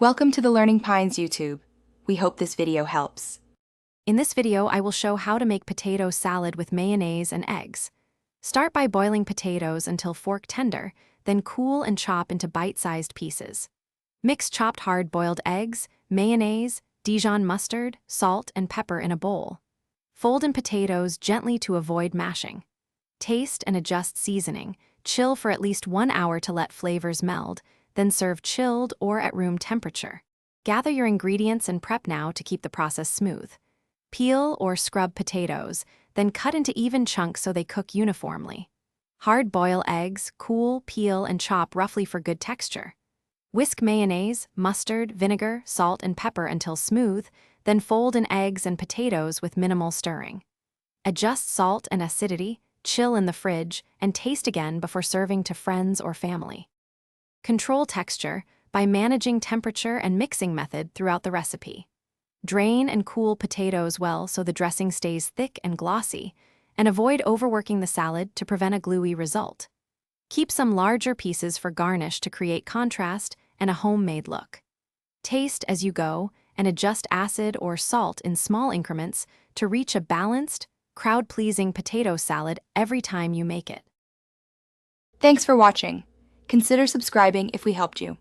Welcome to the Learning Pines YouTube. We hope this video helps. In this video, I will show how to make potato salad with mayonnaise and eggs. Start by boiling potatoes until fork tender, then cool and chop into bite-sized pieces. Mix chopped hard-boiled eggs, mayonnaise, Dijon mustard, salt, and pepper in a bowl. Fold in potatoes gently to avoid mashing. Taste and adjust seasoning. Chill for at least 1 hour to let flavors meld, then serve chilled or at room temperature. Gather your ingredients and prep now to keep the process smooth. Peel or scrub potatoes, then cut into even chunks so they cook uniformly. Hard boil eggs, cool, peel, and chop roughly for good texture. Whisk mayonnaise, mustard, vinegar, salt, and pepper until smooth, then fold in eggs and potatoes with minimal stirring. Adjust salt and acidity, chill in the fridge, and taste again before serving to friends or family. Control texture by managing temperature and mixing method throughout the recipe. Drain and cool potatoes well so the dressing stays thick and glossy, and avoid overworking the salad to prevent a gluey result. Keep some larger pieces for garnish to create contrast and a homemade look. Taste as you go and adjust acid or salt in small increments to reach a balanced, crowd-pleasing potato salad every time you make it. Thanks for watching. Consider subscribing if we helped you.